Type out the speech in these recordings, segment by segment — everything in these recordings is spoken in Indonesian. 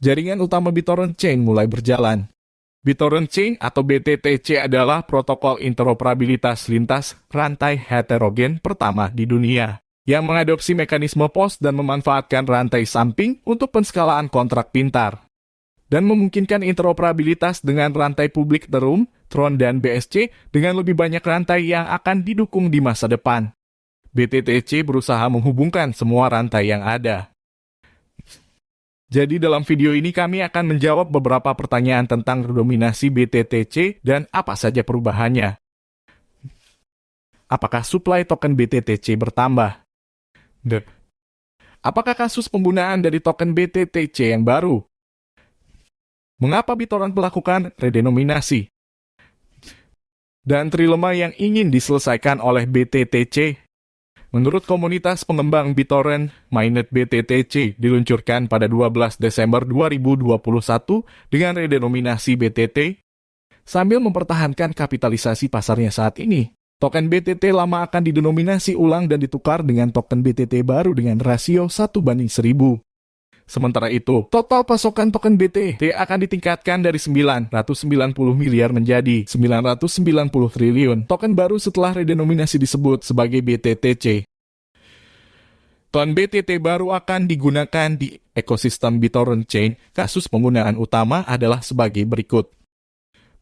jaringan utama BitTorrent Chain mulai berjalan. BitTorrent Chain atau BTTC adalah protokol interoperabilitas lintas rantai heterogen pertama di dunia, yang mengadopsi mekanisme POS dan memanfaatkan rantai samping untuk penskalaan kontrak pintar, dan memungkinkan interoperabilitas dengan rantai publik Ethereum, Tron, dan BSC dengan lebih banyak rantai yang akan didukung di masa depan. BTTC berusaha menghubungkan semua rantai yang ada. Jadi dalam video ini kami akan menjawab beberapa pertanyaan tentang dominasi BTTC dan apa saja perubahannya. Apakah suplai token BTTC bertambah? Apakah kasus penggunaan dari token BTTC yang baru? Mengapa BitTorrent melakukan redenominasi? Dan trilema yang ingin diselesaikan oleh BTTC. Menurut komunitas pengembang BitTorrent, mainnet BTTC diluncurkan pada 12 Desember 2021 dengan redenominasi BTT, sambil mempertahankan kapitalisasi pasarnya saat ini. Token BTT lama akan didenominasi ulang dan ditukar dengan token BTT baru dengan rasio 1:1000. Sementara itu, total pasokan token BTT akan ditingkatkan dari 990 miliar menjadi 990 triliun token baru setelah redenominasi disebut sebagai BTTC. Token BTT baru akan digunakan di ekosistem BitTorrent Chain. Kasus penggunaan utama adalah sebagai berikut.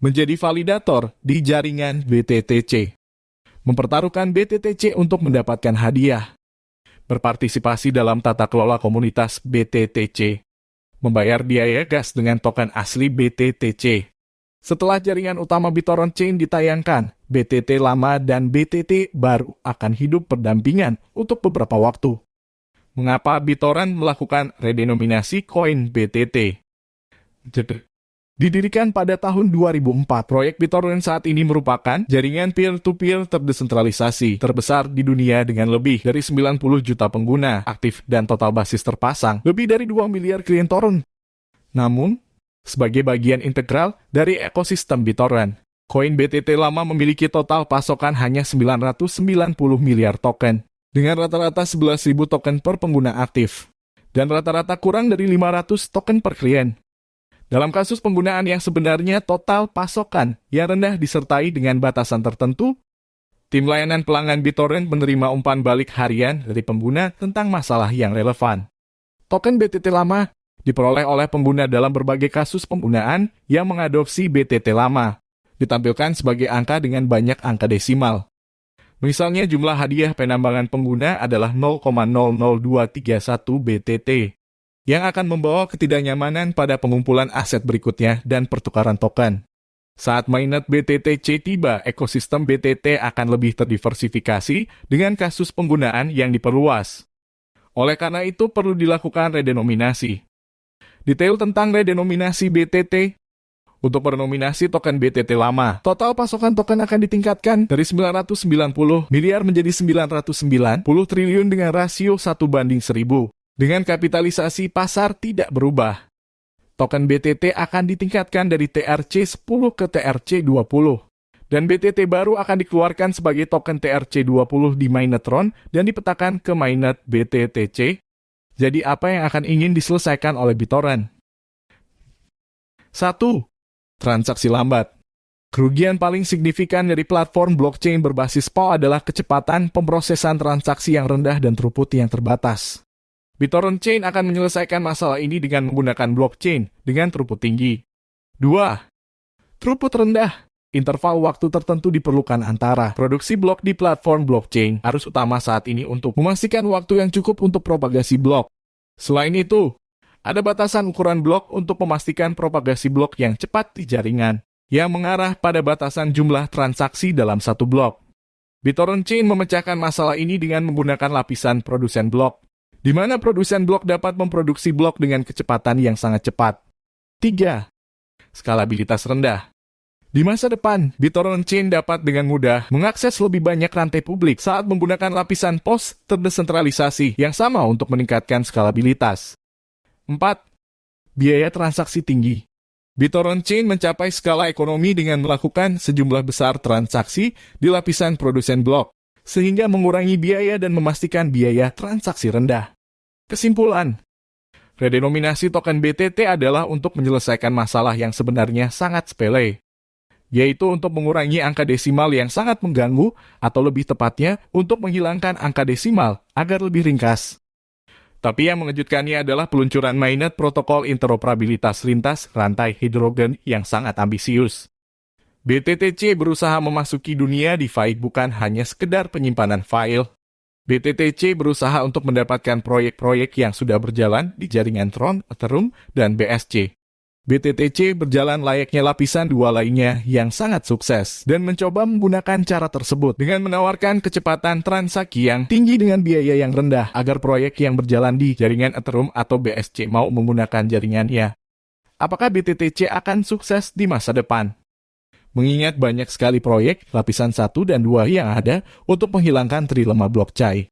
Menjadi validator di jaringan BTTC. Mempertaruhkan BTTC untuk mendapatkan hadiah. Berpartisipasi dalam tata kelola komunitas BTTC, membayar biaya gas dengan token asli BTTC. Setelah jaringan utama BitTorrent Chain ditayangkan, BTT lama dan BTT baru akan hidup berdampingan untuk beberapa waktu. Mengapa BitTorrent melakukan redenominasi koin BTT? Didirikan pada tahun 2004, proyek BitTorrent saat ini merupakan jaringan peer-to-peer terdesentralisasi terbesar di dunia dengan lebih dari 90 juta pengguna aktif dan total basis terpasang lebih dari 2 miliar klien torrent. Namun, sebagai bagian integral dari ekosistem BitTorrent, koin BTT lama memiliki total pasokan hanya 990 miliar token, dengan rata-rata 11.000 token per pengguna aktif, dan rata-rata kurang dari 500 token per klien. Dalam kasus penggunaan yang sebenarnya total pasokan yang rendah disertai dengan batasan tertentu, tim layanan pelanggan BitTorrent menerima umpan balik harian dari pengguna tentang masalah yang relevan. Token BTT lama diperoleh oleh pengguna dalam berbagai kasus penggunaan yang mengadopsi BTT lama, ditampilkan sebagai angka dengan banyak angka desimal. Misalnya jumlah hadiah penambangan pengguna adalah 0,00231 BTT. Yang akan membawa ketidaknyamanan pada pengumpulan aset berikutnya dan pertukaran token. Saat mainnet BTTC tiba, ekosistem BTT akan lebih terdiversifikasi dengan kasus penggunaan yang diperluas. Oleh karena itu, perlu dilakukan redenominasi. Detail tentang redenominasi BTT. Untuk redenominasi token BTT lama, total pasokan token akan ditingkatkan dari 990 miliar menjadi 990 triliun dengan rasio 1:1000. Dengan kapitalisasi pasar tidak berubah. Token BTT akan ditingkatkan dari TRC10 ke TRC20. Dan BTT baru akan dikeluarkan sebagai token TRC20 di mainnet Tron dan dipetakan ke mainnet BTTC. Jadi apa yang akan ingin diselesaikan oleh BitTorrent? 1. Transaksi lambat. Kerugian paling signifikan dari platform blockchain berbasis POW adalah kecepatan pemrosesan transaksi yang rendah dan throughput yang terbatas. BitTorrent Chain akan menyelesaikan masalah ini dengan menggunakan blockchain dengan throughput tinggi. 2. Throughput rendah. Interval waktu tertentu diperlukan antara produksi blok di platform blockchain harus utama saat ini untuk memastikan waktu yang cukup untuk propagasi blok. Selain itu, ada batasan ukuran blok untuk memastikan propagasi blok yang cepat di jaringan, yang mengarah pada batasan jumlah transaksi dalam satu blok. BitTorrent Chain memecahkan masalah ini dengan menggunakan lapisan produsen blok, di mana produsen blok dapat memproduksi blok dengan kecepatan yang sangat cepat. 3. Skalabilitas rendah. Di masa depan, BitTorrent Chain dapat dengan mudah mengakses lebih banyak rantai publik saat menggunakan lapisan POS terdesentralisasi yang sama untuk meningkatkan skalabilitas. 4. Biaya transaksi tinggi. BitTorrent Chain mencapai skala ekonomi dengan melakukan sejumlah besar transaksi di lapisan produsen blok, sehingga mengurangi biaya dan memastikan biaya transaksi rendah. Kesimpulan, Redenominasi token BTT adalah untuk menyelesaikan masalah yang sebenarnya sangat sepele, yaitu untuk mengurangi angka desimal yang sangat mengganggu, atau lebih tepatnya, untuk menghilangkan angka desimal agar lebih ringkas. Tapi yang mengejutkannya adalah peluncuran mainnet protokol interoperabilitas lintas rantai hidrogen yang sangat ambisius. BTTC berusaha memasuki dunia DeFi bukan hanya sekedar penyimpanan file. BTTC berusaha untuk mendapatkan proyek-proyek yang sudah berjalan di jaringan Tron, Ethereum, dan BSC. BTTC berjalan layaknya lapisan 2 lainnya yang sangat sukses dan mencoba menggunakan cara tersebut dengan menawarkan kecepatan transaksi yang tinggi dengan biaya yang rendah agar proyek yang berjalan di jaringan Ethereum atau BSC mau menggunakan jaringannya. Apakah BTTC akan sukses di masa depan? Mengingat banyak sekali proyek lapisan 1 dan 2 yang ada untuk menghilangkan trilema blockchain.